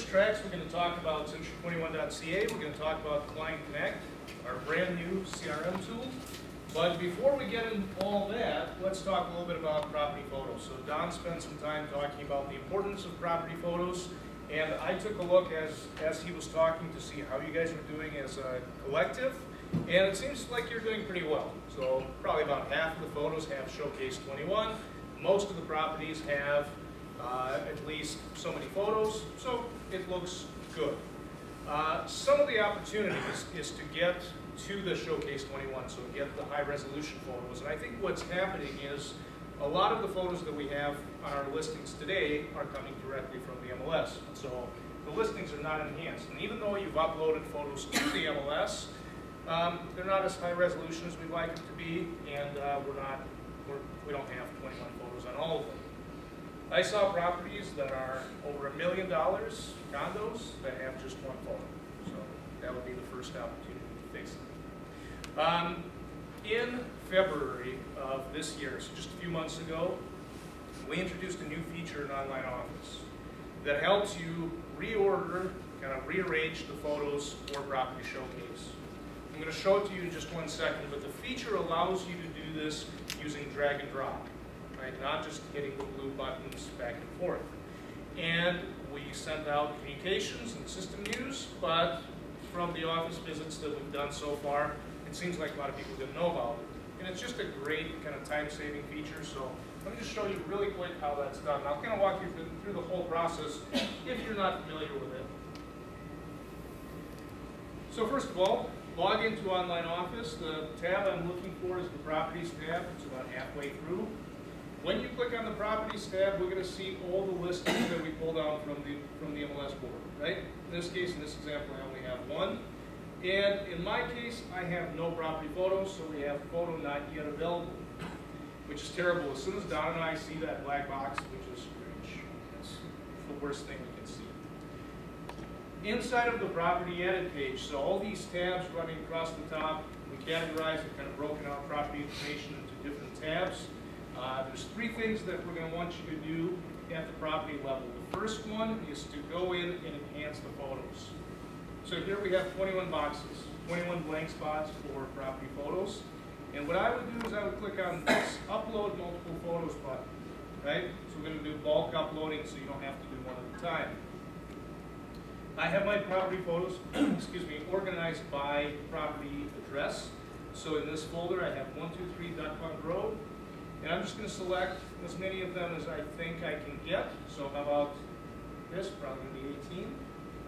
tracks, we're going to talk about Century21.ca. We're going to talk about Client Connect, our brand new CRM tool. But before we get into all that, let's talk a little bit about property photos. So Don spent some time talking about the importance of property photos, and I took a look as he was talking to see how you guys are doing as a collective, and it seems like you're doing pretty well. So probably about half of the photos have Showcase 21. Most of the properties have at least so many photos, so it looks good. Some of the opportunities is to get to the Showcase 21, so get the high resolution photos. And I think what's happening is a lot of the photos that we have on our listings today are coming directly from the MLS. So the listings are not enhanced. And even though you've uploaded photos to the MLS, they're not as high resolution as we'd like them to be, and we don't have 21 photos on all of them. I saw properties that are over $1 million, condos, that have just one photo. So that would be the first opportunity to fix it. In February of this year, so just a few months ago, we introduced a new feature in OnlineOffice that helps you reorder, kind of rearrange the photos for Property Showcase. I'm going to show it to you in just 1 second, but the feature allows you to do this using drag and drop, right? Not just hitting the blue buttons back and forth. And we sent out communications and system news, but from the office visits that we've done so far, it seems like a lot of people didn't know about it. And it's just a great kind of time-saving feature, so let me just show you really quick how that's done. I'll kind of walk you through the whole process if you're not familiar with it. So first of all, log into OnlineOffice. The tab I'm looking for is the Properties tab. It's about halfway through. When you click on the Properties tab, we're going to see all the listings that we pulled out from the MLS board, right? In this case, in this example, I only have one. And in my case, I have no property photos, so we have photo not yet available, which is terrible. As soon as Don and I see that black box, we just cringe. It's the worst thing we can see. Inside of the property edit page, so all these tabs running across the top, we categorized and kind of broken out property information into different tabs. There's 3 things that we're going to want you to do at the property level. The first one is to go in and enhance the photos. So here we have 21 boxes, 21 blank spots for property photos. And what I would do is I would click on this Upload Multiple Photos button, right? So we're going to do bulk uploading so you don't have to do one at a time. I have my property photos, excuse me, organized by property address. So in this folder I have 123 Duck Pond Road. And I'm just going to select as many of them as I think I can get. So how about this? Probably going to be 18,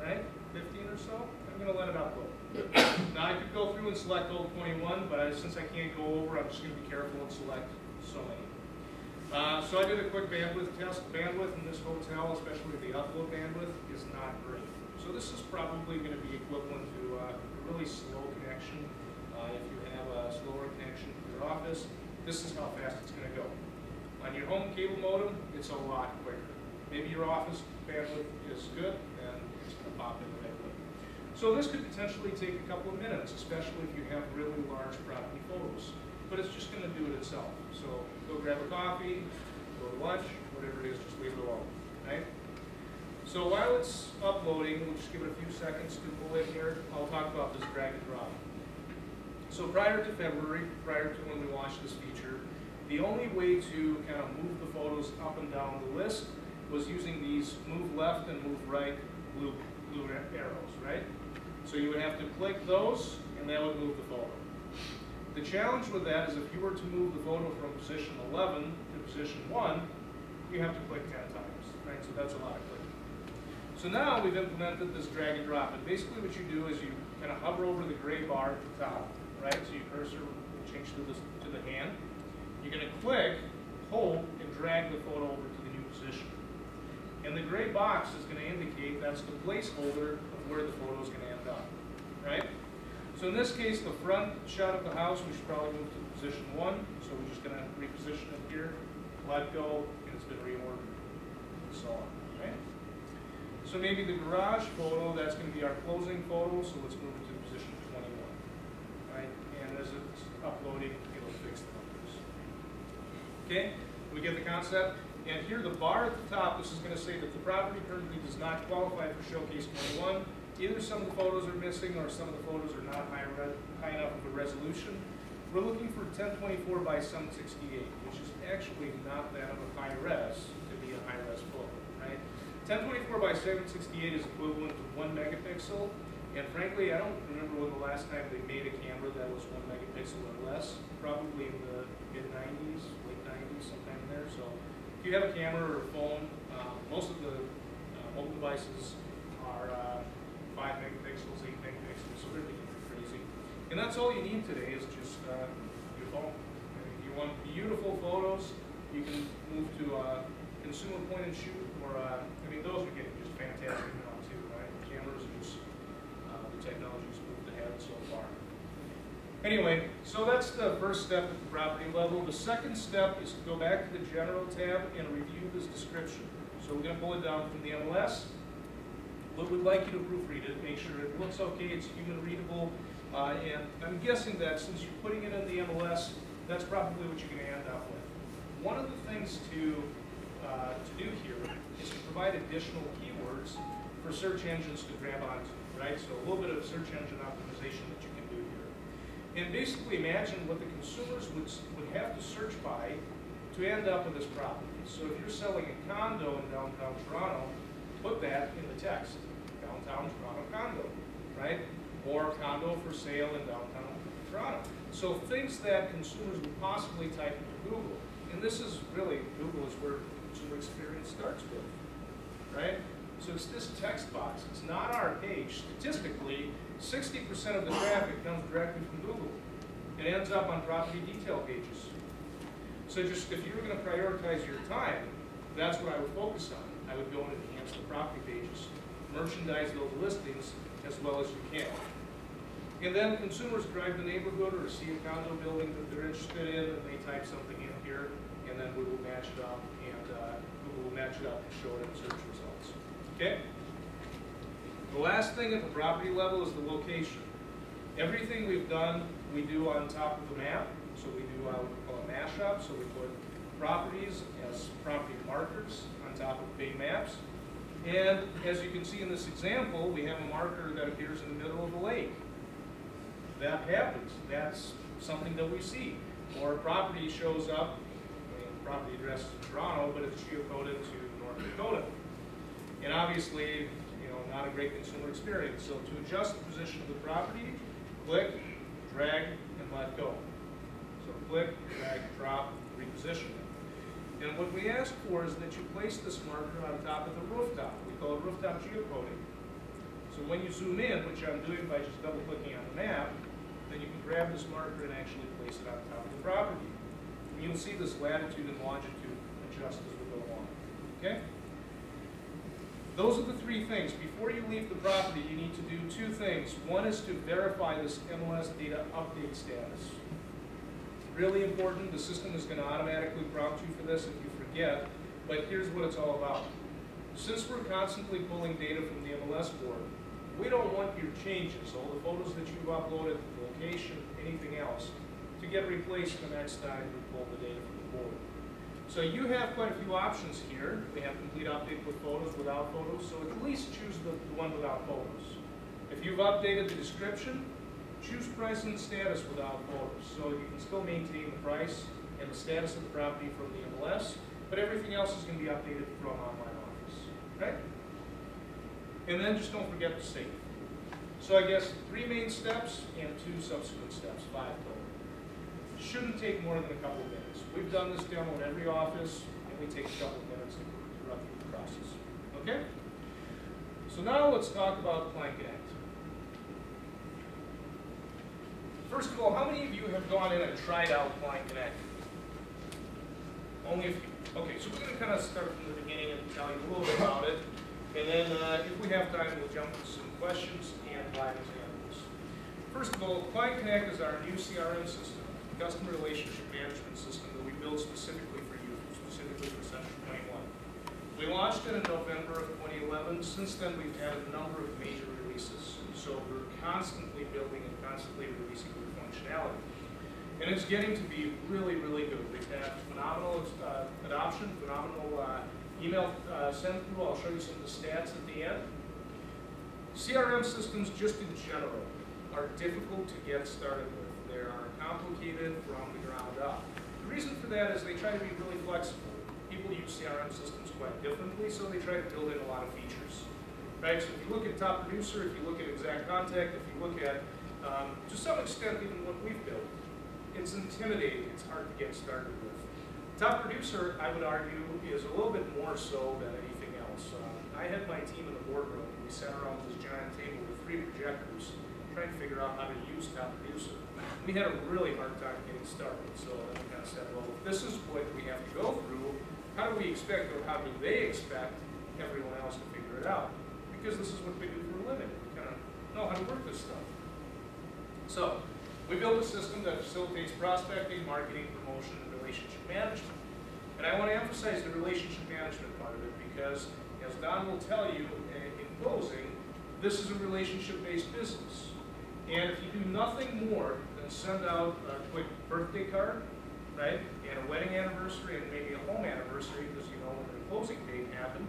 right? 15 or so. I'm going to let it upload. Now I could go through and select all 21, but since I can't go over, I'm just going to be careful and select so many. So I did a quick bandwidth test. Bandwidth in this hotel, especially the upload bandwidth, is not great. So this is probably going to be equivalent to a really slow connection. If you have a slower connection to your office, this is how fast it's going to go. On your home cable modem, it's a lot quicker. Maybe your office bandwidth is good, and it's going to pop in right away. So this could potentially take a couple of minutes, especially if you have really large property photos. But it's just going to do it itself. So go grab a coffee, go to lunch, whatever it is, just leave it alone. Right? So while it's uploading, we'll just give it a few seconds to pull in here. I'll talk about this drag and drop. So prior to February, prior to when we launched this feature, the only way to kind of move the photos up and down the list was using these move left and move right blue arrows, right? So you would have to click those, and that would move the photo. The challenge with that is if you were to move the photo from position 11 to position 1, you have to click 10 times, right? So that's a lot of clicking. So now we've implemented this drag and drop, and basically what you do is you kind of hover over the gray bar at the top, right? So your cursor will change to the hand. You're going to click, hold, and drag the photo over to the new position. And the gray box is going to indicate that's the placeholder of where the photo is going to end up, right? So in this case, the front shot of the house, we should probably move to position 1. So we're just going to reposition it here, let go, and it's been reordered, and so on, right? So maybe the garage photo, that's going to be our closing photo, so let's move it to position 21, right? And as it's uploading, it'll fix the numbers. Okay, we get the concept? And here, the bar at the top, this is going to say that the property currently does not qualify for Showcase 21. Either some of the photos are missing or some of the photos are not high enough of a resolution. We're looking for 1024 by 768, which is actually not that of a high res to be a high res photo, right? 1024 by 768 is equivalent to 1 megapixel. And frankly, I don't remember when the last time they made a camera that was 1 megapixel or less. Probably in the mid-90s, late 90s, sometime in there. So if you have a camera or a phone, most of the mobile devices are 5 megapixels, 8 megapixels, so they're really crazy. And that's all you need today is just your phone. And if you want beautiful photos, you can move to consumer point and shoot, or I mean, those are getting just fantastic now too, right? Cameras are just technology's moved ahead so far. Anyway, so that's the first step at the property level. The second step is to go back to the General tab and review this description. So we're going to pull it down from the MLS. We'd like you to proofread it, make sure it looks okay, it's human readable, and I'm guessing that since you're putting it in the MLS, that's probably what you're going to end up with. One of the things to do here is to provide additional keywords for search engines to grab onto. Right? So a little bit of search engine optimization that you can do here. And basically imagine what the consumers would have to search by to end up with this property. So if you're selling a condo in downtown Toronto, put that in the text. Downtown Toronto condo, right? Or condo for sale in downtown Toronto. So things that consumers would possibly type into Google. And this is really, Google is where consumer experience starts with, right? So it's this text box. It's not our page. Statistically, 60% of the traffic comes directly from Google. It ends up on property detail pages. So just if you were going to prioritize your time, that's what I would focus on. I would go and enhance the property pages, merchandise those listings as well as you can. And then consumers drive the neighborhood or see a condo building that they're interested in, and they type something in here, and then we will match it up, and Google will match it up and show it in search results. Okay? The last thing at the property level is the location. Everything we've done, we do on top of the map. So we do what we call a mashup. So we put properties as property markers on top of big maps. And as you can see in this example, we have a marker that appears in the middle of the lake. That happens. That's something that we see. Or a property shows up, I mean, the property address is in Toronto, but it's geocoded to North Dakota. And obviously, not a great consumer experience. So to adjust the position of the property, click, drag, and let go. So click, drag, drop, reposition it. And what we ask for is that you place this marker on top of the rooftop. We call it rooftop geocoding. So when you zoom in, which I'm doing by just double-clicking on the map, then you can grab this marker and actually place it on top of the property. And you'll see this latitude and longitude adjust as we go along. Okay? Those are the three things. Before you leave the property, you need to do two things. One is to verify this MLS data update status. Really important. The system is going to automatically prompt you for this if you forget, but here's what it's all about. Since we're constantly pulling data from the MLS board, we don't want your changes, all the photos that you've uploaded, the location, anything else, to get replaced the next time we pull the data from the board. So you have quite a few options here. We have complete update with photos, without photos, so at least choose the one without photos. If you've updated the description, choose price and status without photos. So you can still maintain the price and the status of the property from the MLS, but everything else is going to be updated from OnlineOffice. Okay? And then just don't forget to save. So I guess 3 main steps and 2 subsequent steps, 5 total. Shouldn't take more than a couple of minutes. We've done this demo in every office, and we take a couple of minutes to run through the process. Okay? So now let's talk about Client Connect. First of all, how many of you have gone in and tried out Client Connect? Only a few. Okay, so we're going to kind of start from the beginning and tell you a little bit about it. And then if we have time, we'll jump into some questions and live examples. First of all, Client Connect is our new CRM system, customer relationship management system that we built specifically for you, specifically for Central 21. We launched it in November of 2011. Since then, we've had a number of major releases. So we're constantly building and constantly releasing new functionality. And it's getting to be really, really good. We've had phenomenal adoption, phenomenal email send through. I'll show you some of the stats at the end. CRM systems just in general are difficult to get started with. They are complicated from the ground up. The reason for that is they try to be really flexible. People use CRM systems quite differently, so they try to build in a lot of features. Right? So if you look at Top Producer, if you look at Exact Contact, if you look at, to some extent, even what we've built, it's intimidating. It's hard to get started with. Top Producer, I would argue, is a little bit more so than anything else. I had my team in the boardroom. We sat around this giant table with 3 projectors trying to figure out how to use Top Producer. We had a really hard time getting started, so then we kind of said, well, if this is what we have to go through, how do we expect, or how do they expect everyone else to figure it out? Because this is what we do for a living. We kind of know how to work this stuff. So, we built a system that facilitates prospecting, marketing, promotion, and relationship management. And I want to emphasize the relationship management part of it because, as Don will tell you in closing, this is a relationship-based business. And if you do nothing more than send out a quick birthday card, right, and a wedding anniversary, and maybe a home anniversary because you know when the closing date happened,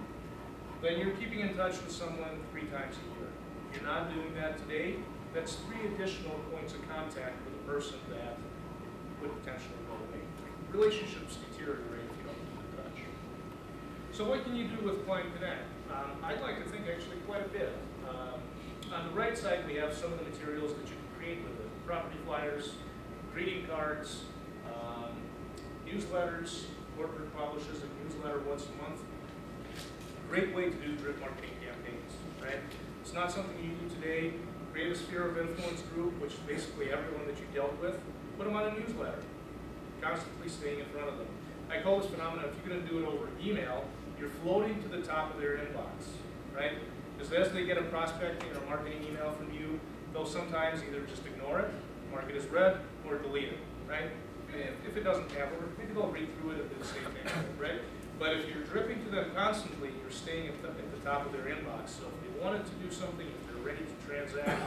then you're keeping in touch with someone 3 times a year. If you're not doing that today, that's 3 additional points of contact with a person that would potentially go away. Relationships deteriorate if you don't keep in touch. So what can you do with Client Connect? I'd like to think actually quite a bit. On the right side, we have some of the materials that you can create with it. Property flyers, greeting cards, newsletters. Corporate publishes a newsletter once a month. Great way to do drip marketing campaigns, right? It's not something you do today. Create a sphere of influence group, which is basically everyone that you dealt with. Put them on a newsletter. Constantly staying in front of them. I call this phenomenon, if you're going to do it over email, you're floating to the top of their inbox, right? Because as they get a prospecting or marketing email from you, they'll sometimes either just ignore it, mark it as read, or delete it, right? If it doesn't have it, maybe they'll read through it and do the same thing, right? But if you're dripping to them constantly, you're staying at the top of their inbox. So if they wanted to do something, if they're ready to transact,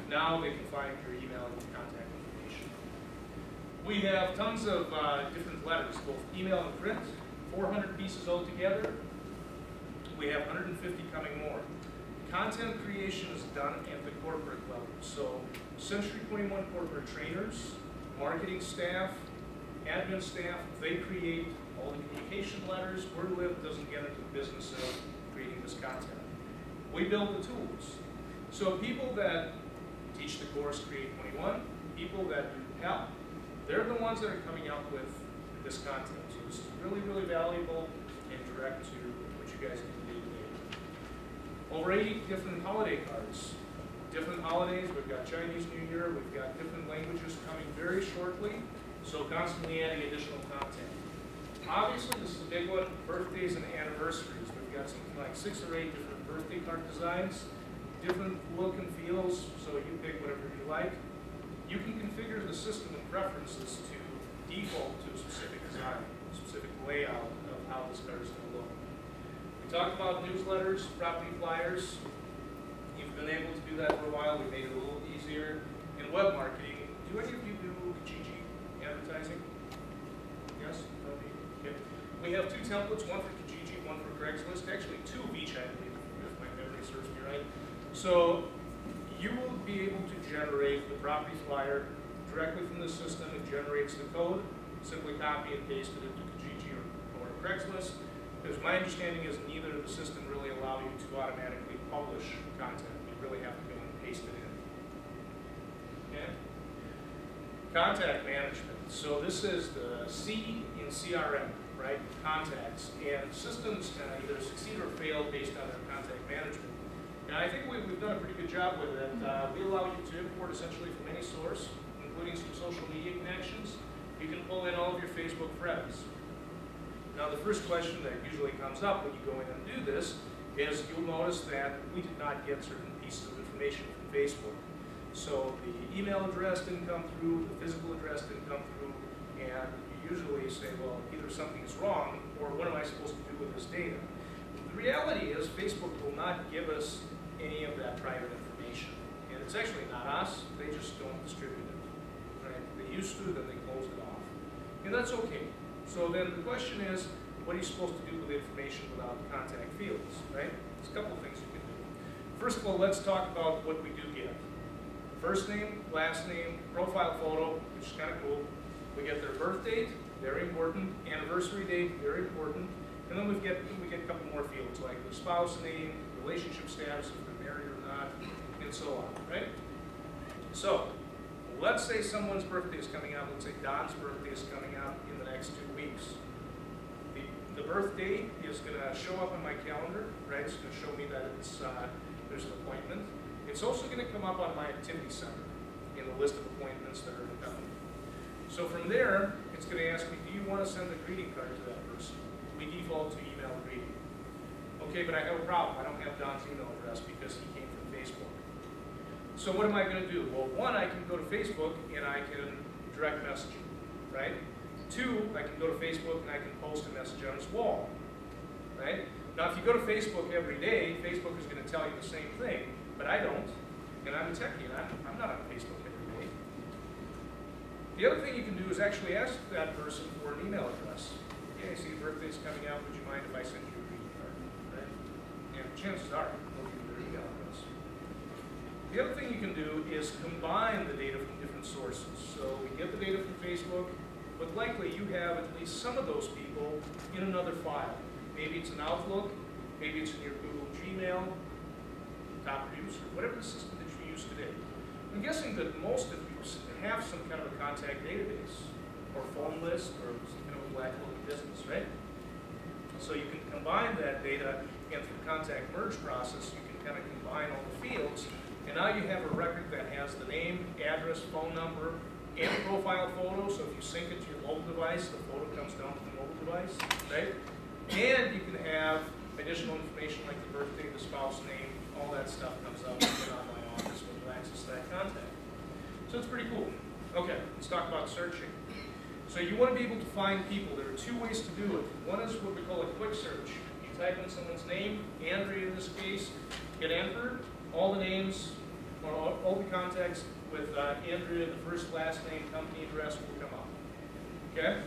now they can find your email and your contact information. We have tons of different letters, both email and print, 400 pieces altogether. We have 150 coming more. Content creation is done at the corporate level. So Century 21 corporate trainers, marketing staff, admin staff, they create all the communication letters. WordLib doesn't get into the business of creating this content. We build the tools. So people that teach the course Create 21, people that do help, they're the ones that are coming up with this content. So this is really, really valuable and direct to what you guys can do today. Over 80 different holiday cards. Different holidays, we've got Chinese New Year, we've got different languages coming very shortly, so constantly adding additional content. Obviously, this is a big one, birthdays and anniversaries. We've got something like 6 or 8 different birthday card designs, different look and feels, so you pick whatever you like. You can configure the system and preferences to default to a specific design, a specific layout of how this card is going to look. We talked about newsletters, property flyers. You've been able to do that for a while. We made it a little easier. In web marketing, do any of you do Kijiji advertising? Yes? Okay. We have 2 templates, one for Kijiji, one for Craigslist. Actually, 2 of each, I believe, if my memory serves me right. So you will be able to generate the property flyer directly from the system. It generates the code. Simply copy and paste it into Kijiji or Craigslist. Because my understanding is neither of the system really allow you to automatically publish content. You really have to go and paste it in. Okay? Contact management. So this is the C in CRM, right? Contacts. And systems either succeed or fail based on their contact management. And I think we've done a pretty good job with it. We allow you to import essentially from any source, including some social media connections. You can pull in all of your Facebook friends. Now, the first question that usually comes up when you go in and do this is you'll notice that we did not get certain pieces of information from Facebook. So the email address didn't come through, the physical address didn't come through, and you usually say, well, either something is wrong or what am I supposed to do with this data? The reality is Facebook will not give us any of that private information. And it's actually not us, they just don't distribute it. Right? They used to, then they closed it off. And that's okay. So then the question is, what are you supposed to do with information without contact fields, right? There's a couple of things you can do. First of all, let's talk about what we do get. First name, last name, profile photo, which is kind of cool. We get their birth date, very important. Anniversary date, very important. And then we get a couple more fields like the spouse name, relationship status, if they're married or not, and so on, right? So, let's say someone's birthday is coming up. Let's say Don's birthday is coming up in the next 2 weeks. The birth date is going to show up on my calendar, right? It's going to show me that it's there's an appointment. It's also going to come up on my activity center in the list of appointments that are coming. So from there, it's going to ask me, do you want to send a greeting card to that person? We default to email greeting. Okay, but I have a problem. I don't have Don's email address because he came from Facebook. So what am I going to do? Well, one, I can go to Facebook and I can direct message him, right? Two, I can go to Facebook and I can post a message on his wall, right? Now, if you go to Facebook every day, Facebook is going to tell you the same thing, but I don't, and I'm a techie, and I'm not on Facebook every day. The other thing you can do is actually ask that person for an email address. Okay, I see your birthday's coming out, would you mind if I send you a greeting card, right? And chances are, they'll give you their email address. The other thing you can do is combine the data from different sources. So we get the data from Facebook, but likely you have at least some of those people in another file. Maybe it's an Outlook, maybe it's in your Google Gmail, top producer, whatever the system that you use today. I'm guessing that most of you have some kind of a contact database, or phone list, or some kind of a black hole business, right? So you can combine that data, and through contact merge process, you can kind of combine all the fields, and now you have a record that has the name, address, phone number, and a profile photo. So if you sync it to your mobile device, the photo comes down to the mobile device, right? And you can have additional information like the birthday, the spouse name, all that stuff comes up in OnlineOffice when you access that contact. So it's pretty cool. Okay, let's talk about searching. So you want to be able to find people. There are two ways to do it. One is what we call a quick search. You type in someone's name, Andrea in this case, hit enter, all the names, or all the contacts with Andrea, the first, last name, company address will come up. Okay?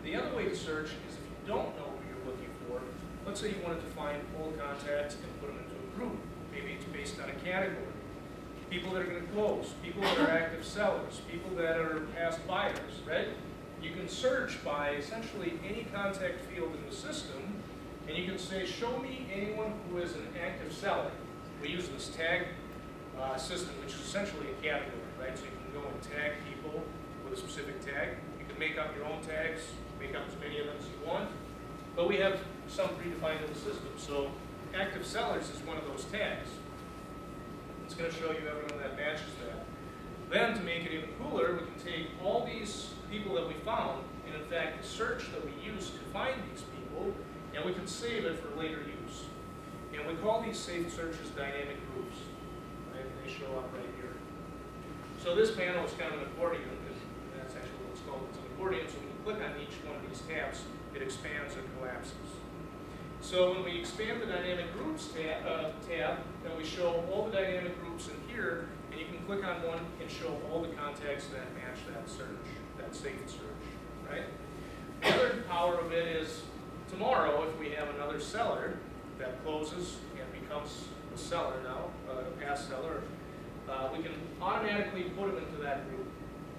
The other way to search is if you don't know who you're looking for. Let's say you wanted to find all contacts and put them into a group. Maybe it's based on a category. People that are going to close, people that are active sellers, people that are past buyers, right? You can search by essentially any contact field in the system, and you can say, show me anyone who is an active seller. We use this tag system, which is essentially a category, right? So you can go and tag people with a specific tag. You can make up your own tags, make up as many of them as you want, but we have some predefined in the system. So active sellers is one of those tags. It's going to show you everyone that matches that. Then, to make it even cooler, we can take all these people that we found, and in fact, the search that we use to find these people, and we can save it for later use. And we call these saved searches dynamic groups. Right? They show up right here. So this panel is kind of an accordion, and that's actually what it's called. It's an accordion, so when you click on each one of these tabs, it expands and collapses. So when we expand the dynamic groups tab, then we show all the dynamic groups in here, and you can click on one and show all the contacts that match that search, that saved search, right? The other power of it is tomorrow, if we have another seller that closes and becomes a seller now, a past seller, we can automatically put them into that group.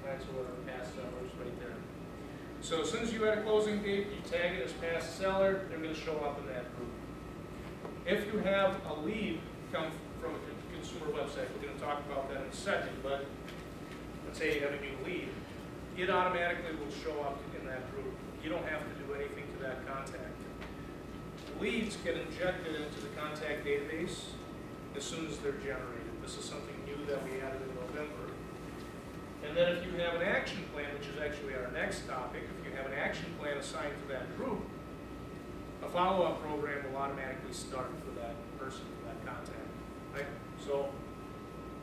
That's what our past sellers right there. So as soon as you add a closing date, you tag it as past seller, they're going to show up in that group. If you have a lead come from a consumer website, we're going to talk about that in a second, but let's say you have a new lead, it automatically will show up in that group. You don't have to do anything to that contact. Leads get injected into the contact database as soon as they're generated. This is something new that we added in November. And then if you have an action plan, which is actually our next topic, if you have an action plan assigned to that group, a follow-up program will automatically start for that person, for that contact, right? So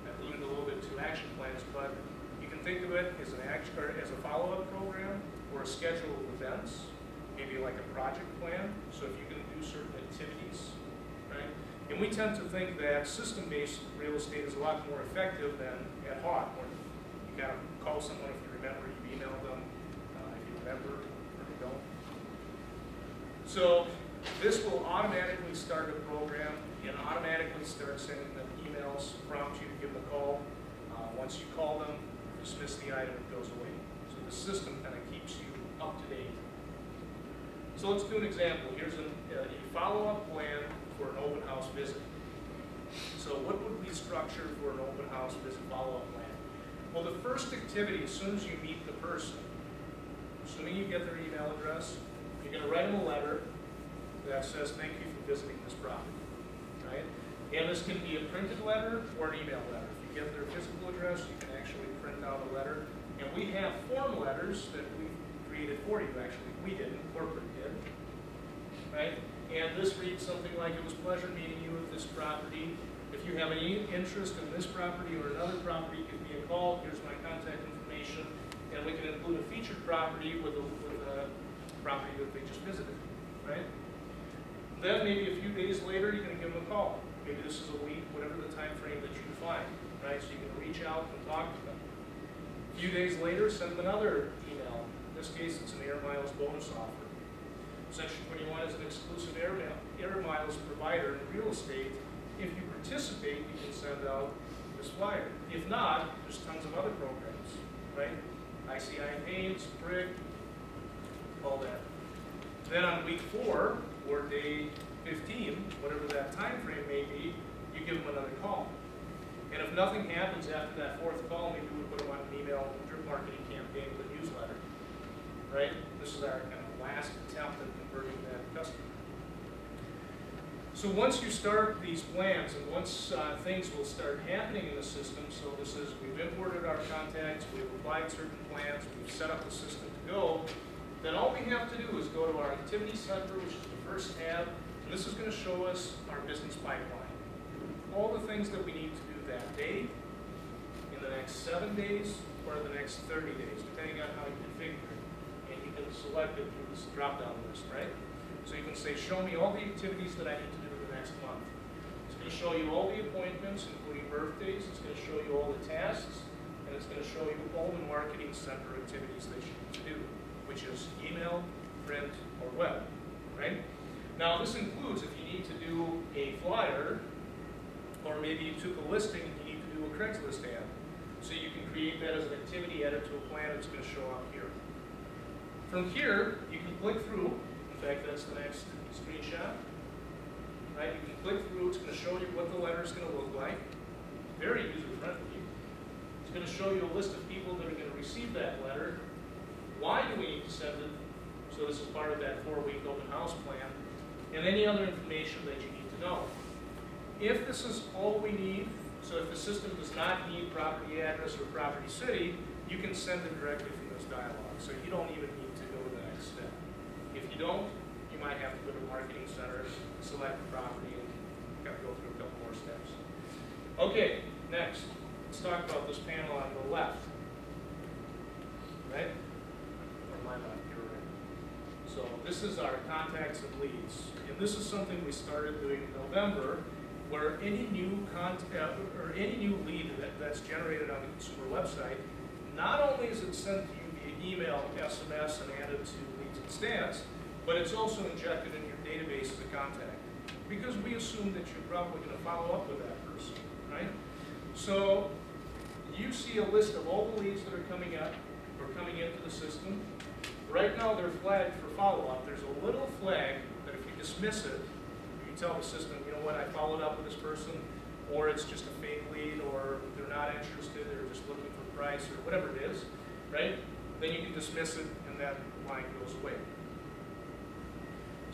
I've alluded a little bit to action plans, but you can think of it as as a follow-up program or a schedule of events, maybe like a project plan. So if you can do certain activities, right? And we tend to think that system-based real estate is a lot more effective than ad hoc. You kind of call someone if you remember, you email them if you remember, or you don't. So this will automatically start a program and automatically start sending them emails, prompt you to give them a call. Once you call them, dismiss the item, it goes away. So the system kind of keeps you up to date. So let's do an example. Here's a follow-up plan for an open house visit. So what would we structure for an open house visit follow-up plan? Well, the first activity, as soon as you meet the person, assuming you get their email address, you're going to write them a letter that says, thank you for visiting this property, right? And this can be a printed letter or an email letter. If you get their physical address, you can actually print out a letter. And we have form letters that we've created for you, actually. We didn't, corporate did, right? And this reads something like, it was a pleasure meeting you at this property. If you have any interest in this property or another property, give me a call. Here's my contact information. And we can include a featured property with a property that they just visited, right? Then maybe a few days later, you're going to give them a call. Maybe this is a week, whatever the time frame that you define, right? So you can reach out and talk to them. A few days later, send them another email. In this case, it's an air miles bonus offer. Section 21 is an exclusive air miles provider in real estate. If you participate, you can send out this flyer. If not, there's tons of other programs, right? ICI Paints, Brick, all that. Then on week 4, or day 15, whatever that time frame may be, you give them another call. And if nothing happens after that 4th call, maybe we put them on an email drip marketing campaign with a newsletter, right? This is our kind of last attempt at converting that customer. So once you start these plans, and once things will start happening in the system, so this is, we've imported our contacts, we've applied certain plans, we've set up the system to go, then all we have to do is go to our activity center, which is the first tab, and this is going to show us our business pipeline. All the things that we need to do that day, in the next 7 days, or the next 30 days, depending on how you configure it. And you can select it through this drop-down list, right? So you can say, show me all the activities that I need to do the next month. It's going to show you all the appointments, including birthdays. It's going to show you all the tasks, and it's going to show you all the marketing center activities that you need to do, which is email, print, or web, right? Now this includes if you need to do a flyer, or maybe you took a listing and you need to do a Craigslist ad. So you can create that as an activity, add it to a plan, it's going to show up here. From here, you can click through. In fact, that's the next screenshot. Right? You can click through, it's going to show you what the letter is going to look like. Very user-friendly. It's going to show you a list of people that are going to receive that letter. Why do we need to send it? So this is part of that 4-week open house plan. And any other information that you need to know. If this is all we need, so if the system does not need property address or property city, you can send it directly from this dialog. So you don't even need to go to the next step. If you don't, you might have to go to Marketing Center, select the property, and kind of go through a couple more steps. Okay, next, let's talk about this panel on the left. Right? Or my left, your right. So this is our contacts and leads. And this is something we started doing in November, where any new contact or any new lead that's generated on the consumer website, not only is it sent to you via email, SMS, and added to leads and stats, but it's also injected in your database as a contact, because we assume that you're probably going to follow up with that person, right? So you see a list of all the leads that are coming up or coming into the system. Right now they're flagged for follow-up. There's a little flag that if you dismiss it, you tell the system, you know what, I followed up with this person, or it's just a fake lead, or they're not interested, they're just looking for price, or whatever it is, right? Then you can dismiss it, and that line goes away.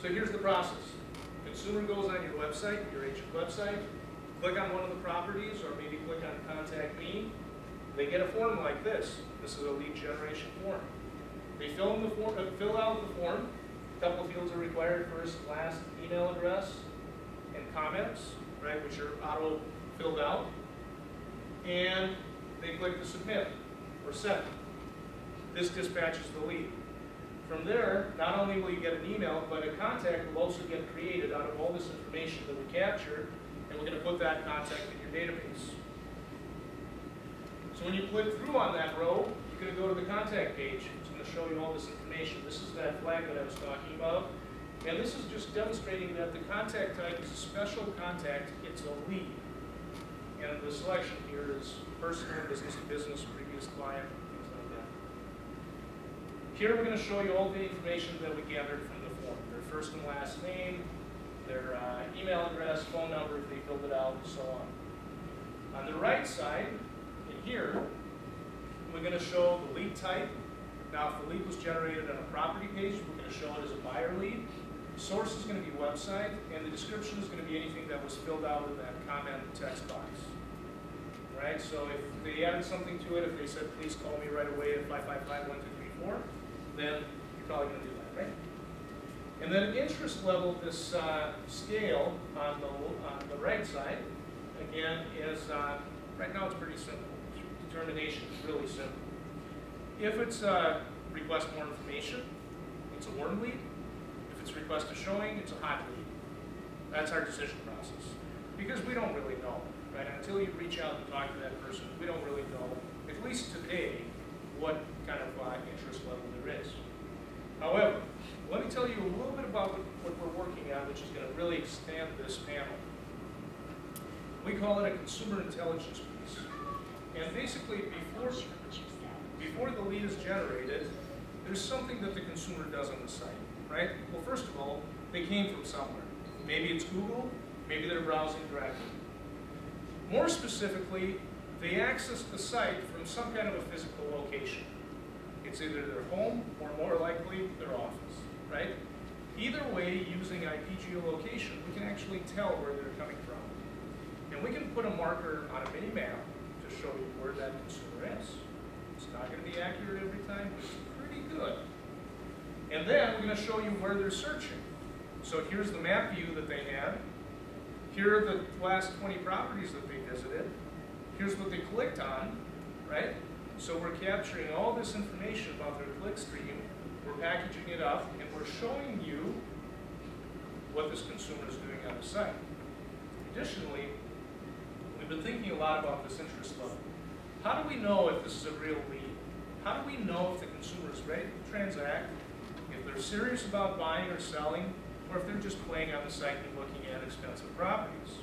So here's the process. Consumer goes on your website, your agent website, click on one of the properties, or maybe click on Contact Me. They get a form like this. This is a lead generation form. They fill out the form. A couple of fields are required: first, last, email address, and comments, right, which are auto filled out. And they click to submit or send. This dispatches the lead. From there, not only will you get an email, but a contact will also get created out of all this information that we captured, and we're going to put that contact in your database. So when you click through on that row, you're going to go to the contact page. It's going to show you all this information. This is that flag that I was talking about. And this is just demonstrating that the contact type is a special contact. It's a lead. And the selection here is personal, business to business, previous client, things like that. Here we're going to show you all the information that we gathered from the form. Their first and last name, their email address, phone number if they filled it out, and so on. On the right side, in here, we're going to show the lead type. Now, if the lead was generated on a property page, we're going to show it as a buyer lead. The source is going to be website, and the description is going to be anything that was filled out in that comment text box. All right, so if they added something to it, if they said, please call me right away at 555-1234, then you're probably going to do that, right? And then interest level, this scale on the right side, again, is, right now it's pretty simple. Determination is really simple. If it's request more information, it's a warm lead. If it's request a showing, it's a hot lead. That's our decision process. Because we don't really know, right? Until you reach out and talk to that person, we don't really know, at least today, what kind of interest level there is. However, let me tell you a little bit about what we're working on, which is going to really expand this panel. We call it a consumer intelligence piece. And basically, before the lead is generated, there's something that the consumer does on the site, right? Well, first of all, they came from somewhere. Maybe it's Google, maybe they're browsing directly. More specifically, they access the site from some kind of a physical location. It's either their home or more likely their office, right? Either way, using IP geolocation, we can actually tell where they're coming from. And we can put a marker on a mini map to show you where that consumer is. It's not going to be accurate every time, but it's pretty good. And then we're going to show you where they're searching. So here's the map view that they had. Here are the last 20 properties that they visited. Here's what they clicked on, right? So we're capturing all this information about their click stream, we're packaging it up, and we're showing you what this consumer is doing on the site. Additionally, we've been thinking a lot about this interest level. How do we know if this is a real lead? How do we know if the consumer is ready to transact, if they're serious about buying or selling, or if they're just playing on the site and looking at expensive properties?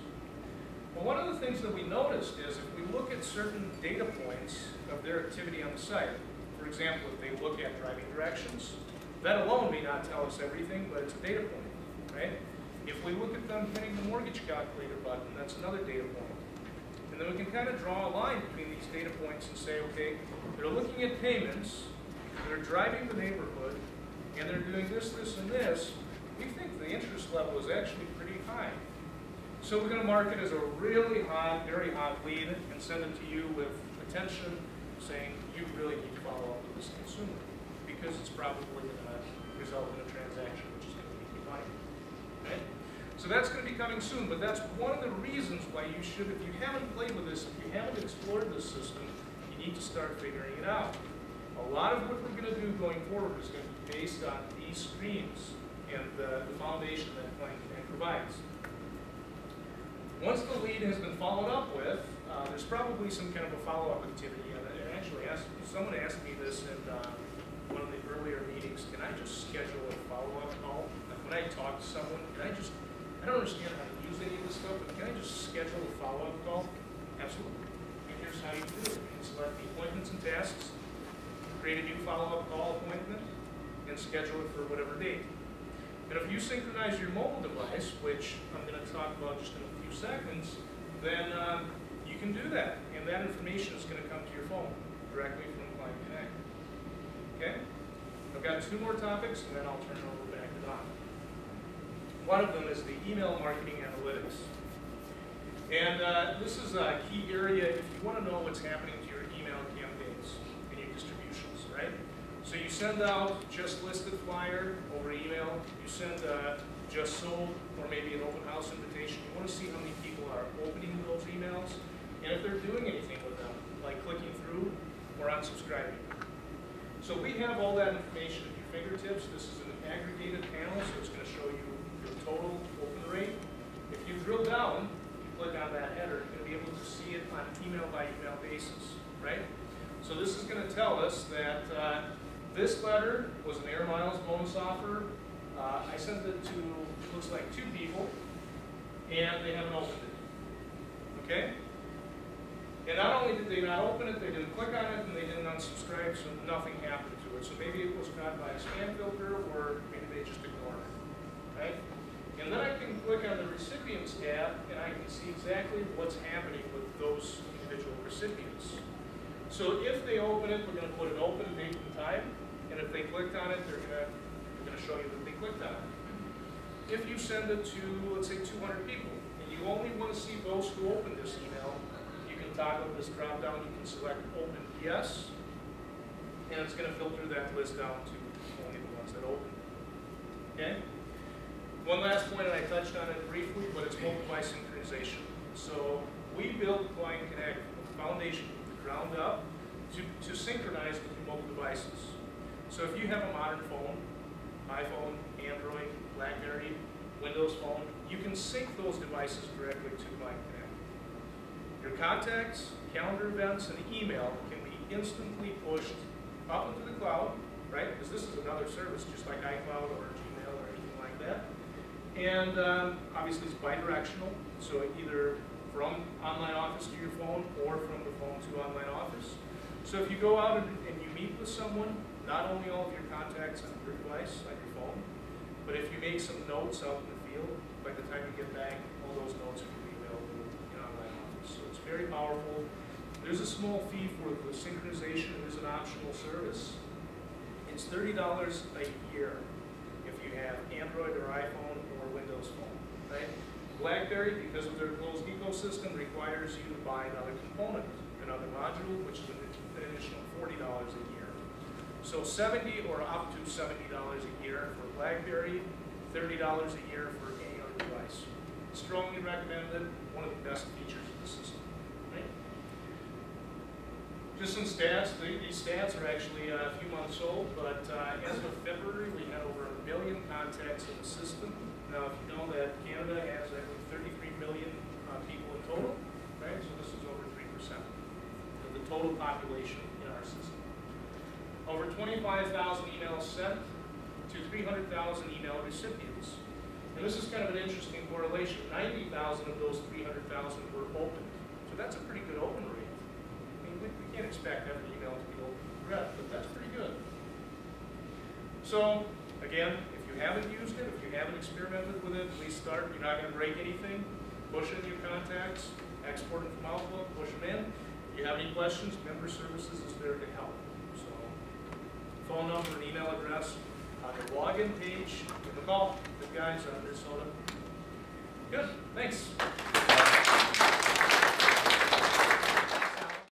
Well, one of the things that we noticed is if we look at certain data points of their activity on the site, for example, if they look at driving directions, that alone may not tell us everything, but it's a data point, right? If we look at them hitting the mortgage calculator button, that's another data point. And then we can kind of draw a line between these data points and say, okay, they're looking at payments, they're driving the neighborhood, and they're doing this, this, and this. We think the interest level is actually pretty high. So we're going to mark it as a really hot, very hot lead and send it to you with attention, saying you really need to follow up with this consumer because it's probably going to result in a transaction which is going to make you money. Okay? So that's going to be coming soon, but that's one of the reasons why you should, if you haven't played with this, if you haven't explored this system, you need to start figuring it out. A lot of what we're going to do going forward is going to be based on these screens and the foundation that Plan provides. Once the lead has been followed up with, there's probably some kind of a follow-up activity. And actually, someone asked me this in one of the earlier meetings, can I just schedule a follow-up call? Like when I talk to someone, I don't understand how to use any of this stuff, but can I just schedule a follow-up call? Absolutely. And here's how you do it. You can select the appointments and tasks, create a new follow-up call appointment, and schedule it for whatever date. And if you synchronize your mobile device, which I'm going to talk about just in a few seconds, then you can do that. And that information is going to come to your phone directly from Client Connect. Okay? I've got two more topics, and then I'll turn it over back to Don. One of them is the email marketing analytics. And this is a key area if you want to know what's happening to your email campaigns and your distributions, right? So you send out just listed flyer over email, you send just sold, or maybe an open house invitation. You want to see how many people are opening those emails, and if they're doing anything with them, like clicking through or unsubscribing. So we have all that information at your fingertips. This is an aggregated panel, so it's going to show you your total open rate. If you drill down, you click on that header, you're going to be able to see it on email by email basis, right? So this is going to tell us that this letter was an air miles bonus offer, I sent it to, it looks like 2 people, and they haven't opened it. Okay? And not only did they not open it, they didn't click on it, and they didn't unsubscribe, so nothing happened to it. So maybe it was caught by a spam filter, or maybe they just ignored it. Right? And then I can click on the recipients tab, and I can see exactly what's happening with those individual recipients. So if they open it, we're going to put an open date and time, and if they clicked on it, they're going to show you that they clicked on it. If you send it to, let's say, 200 people, and you only want to see those who opened this email, you can toggle this drop down, you can select open yes, and it's going to filter that list down to only the ones that opened. Okay? One last point, and I touched on it briefly, but it's mobile device synchronization. So we built Client Connect, a foundation from the ground up to synchronize with your mobile devices. So if you have a modern phone, iPhone, Android, BlackBerry, Windows Phone, you can sync those devices directly to Client Connect. Your contacts, calendar events, and email can be instantly pushed up into the cloud, right? Because this is another service, just like iCloud or Gmail or anything like that. And obviously it's bidirectional, so either from OnlineOffice to your phone or from the phone to OnlineOffice. So if you go out and you meet with someone, not only all of your contacts on your device, like your phone, but if you make some notes out in the field, by the time you get back, all those notes are going to be available in OnlineOffice. So it's very powerful. There's a small fee for the synchronization. It is an optional service. It's $30 a year if you have Android or iPhone or Windows Phone, right? BlackBerry, because of their closed ecosystem, requires you to buy another component, another module, which is an additional $40 a year. So $70 or up to $70 a year for BlackBerry, $30 a year for any other device. Strongly recommended, one of the best features of the system. Right? Just some stats. These stats are actually a few months old, but as of February, we had over 1 million contacts in the system. Now, if you know that Canada has, I think, 33 million people in total, right? So this is over 3% of the total population in our system. Over 25,000 emails sent to 300,000 email recipients. And this is kind of an interesting correlation. 90,000 of those 300,000 were opened. So that's a pretty good open rate. I mean, we can't expect every email to be open to read, but that's pretty good. So, again, if you haven't used it, if you haven't experimented with it, please start. You're not going to break anything. Push in your contacts, export them from Outlook, push them in. If you have any questions, Member Services is there to help. So, phone number and email address on the login page. Give them a call. Good guys out of Minnesota. Good. Thanks.